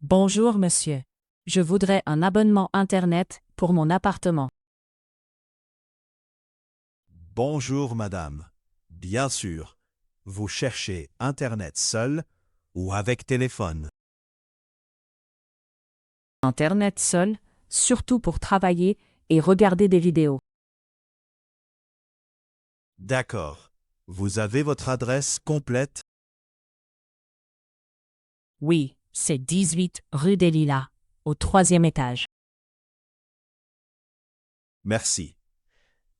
Bonjour monsieur. Je voudrais un abonnement Internet pour mon appartement. Bonjour madame. Bien sûr, vous cherchez Internet seul ou avec téléphone. Internet seul, surtout pour travailler et regarder des vidéos. D'accord. Vous avez votre adresse complète? Oui, c'est 18 rue des Lilas, au 3e étage. Merci.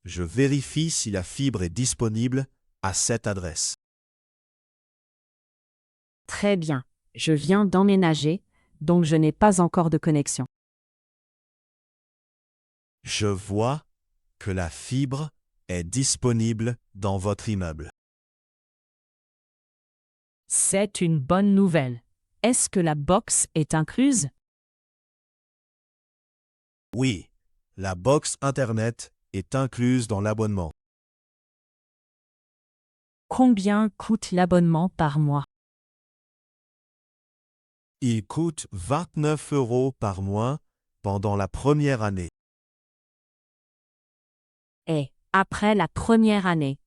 Je vérifie si la fibre est disponible à cette adresse. Très bien. Je viens d'emménager, donc je n'ai pas encore de connexion. Je vois que la fibre est disponible dans votre immeuble. C'est une bonne nouvelle. Est-ce que la box est incluse? Oui, la box Internet est incluse dans l'abonnement. Combien coûte l'abonnement par mois? Il coûte 29 € par mois pendant la première année. Et après la première année.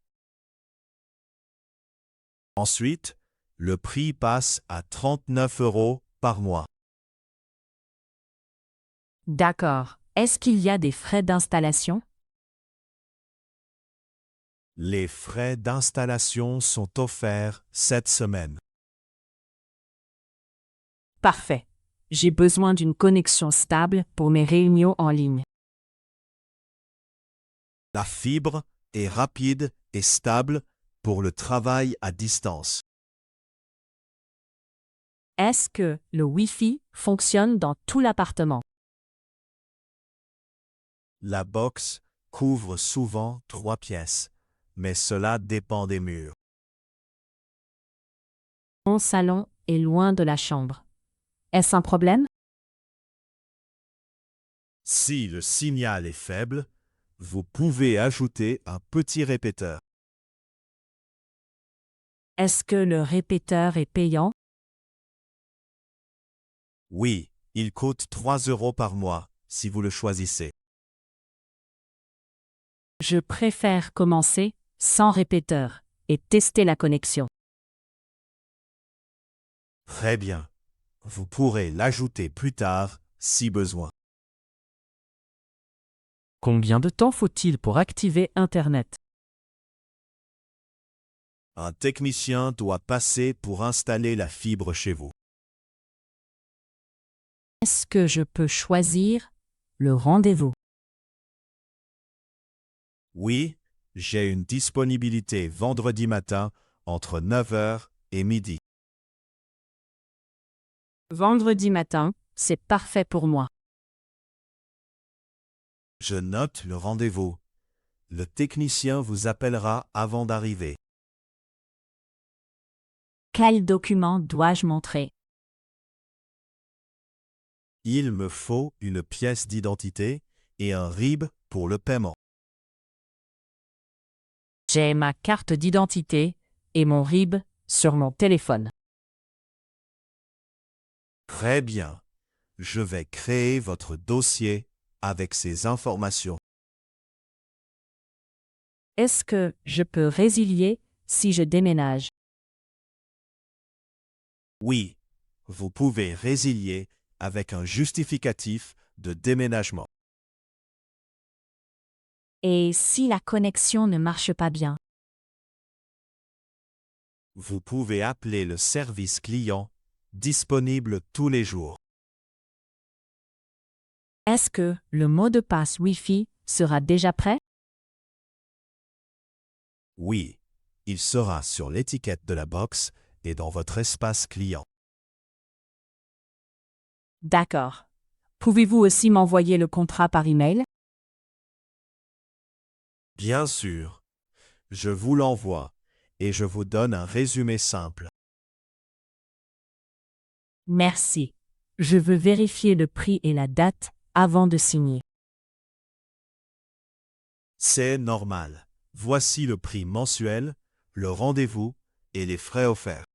Ensuite, le prix passe à 39 € par mois. D'accord. Est-ce qu'il y a des frais d'installation? Les frais d'installation sont offerts cette semaine. Parfait. J'ai besoin d'une connexion stable pour mes réunions en ligne. La fibre est rapide et stable pour le travail à distance. Est-ce que le Wi-Fi fonctionne dans tout l'appartement? La box couvre souvent 3 pièces, mais cela dépend des murs. Mon salon est loin de la chambre. Est-ce un problème? Si le signal est faible, vous pouvez ajouter un petit répéteur. Est-ce que le répéteur est payant? Oui, il coûte 3 € par mois si vous le choisissez. Je préfère commencer sans répéteur et tester la connexion. Très bien. Vous pourrez l'ajouter plus tard si besoin. Combien de temps faut-il pour activer Internet? Un technicien doit passer pour installer la fibre chez vous. Est-ce que je peux choisir le rendez-vous? Oui, j'ai une disponibilité vendredi matin entre 9 h et midi. Vendredi matin, c'est parfait pour moi. Je note le rendez-vous. Le technicien vous appellera avant d'arriver. Quel document dois-je montrer? Il me faut une pièce d'identité et un RIB pour le paiement. J'ai ma carte d'identité et mon RIB sur mon téléphone. Très bien. Je vais créer votre dossier avec ces informations. Est-ce que je peux résilier si je déménage? Oui, vous pouvez résilier avec un justificatif de déménagement. Et si la connexion ne marche pas bien? Vous pouvez appeler le service client disponible tous les jours. Est-ce que le mot de passe Wi-Fi sera déjà prêt? Oui, il sera sur l'étiquette de la box et dans votre espace client. D'accord. Pouvez-vous aussi m'envoyer le contrat par email? Bien sûr, je vous l'envoie et je vous donne un résumé simple. Merci. Je veux vérifier le prix et la date avant de signer. C'est normal. Voici le prix mensuel, le rendez-vous et les frais offerts.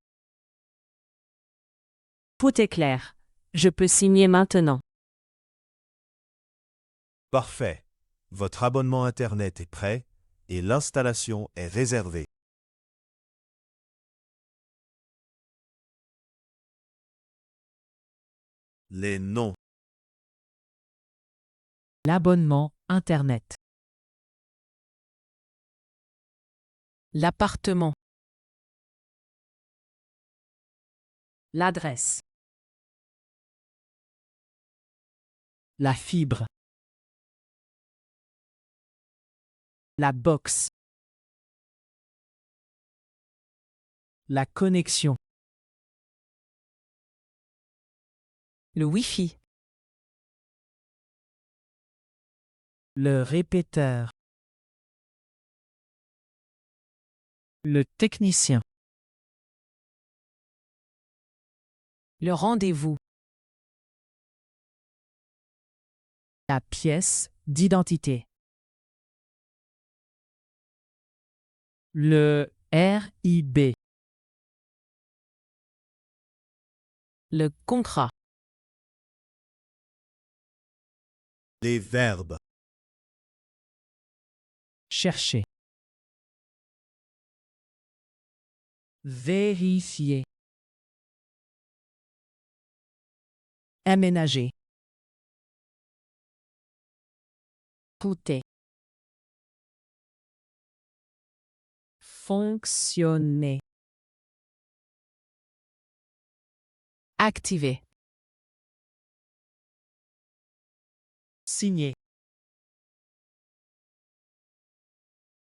Tout est clair. Je peux signer maintenant. Parfait. Votre abonnement Internet est prêt et l'installation est réservée. Les noms. L'abonnement Internet. L'appartement. L'adresse. La fibre. La box. La connexion. Le Wi-Fi. Le répéteur. Le technicien. Le rendez-vous. La pièce d'identité. Le RIB. Le contrat. Les verbes. Chercher. Vérifier. Aménager. Coûter. Fonctionner. Activer. Signer.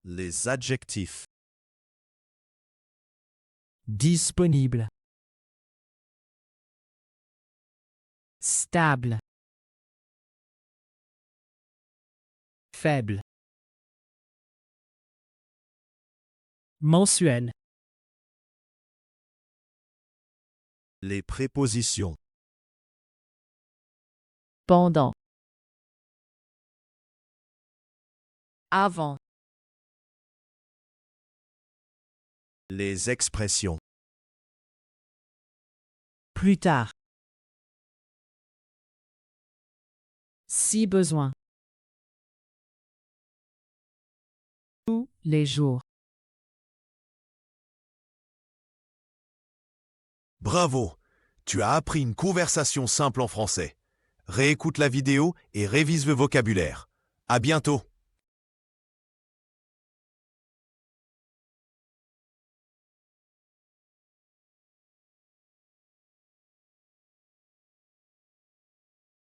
Les adjectifs. Disponible. Stable. Faible. Mensuel. Les prépositions. Pendant. Avant. Les expressions. Plus tard. Si besoin. Tous les jours. Bravo! Tu as appris une conversation simple en français. Réécoute la vidéo et révise le vocabulaire. À bientôt!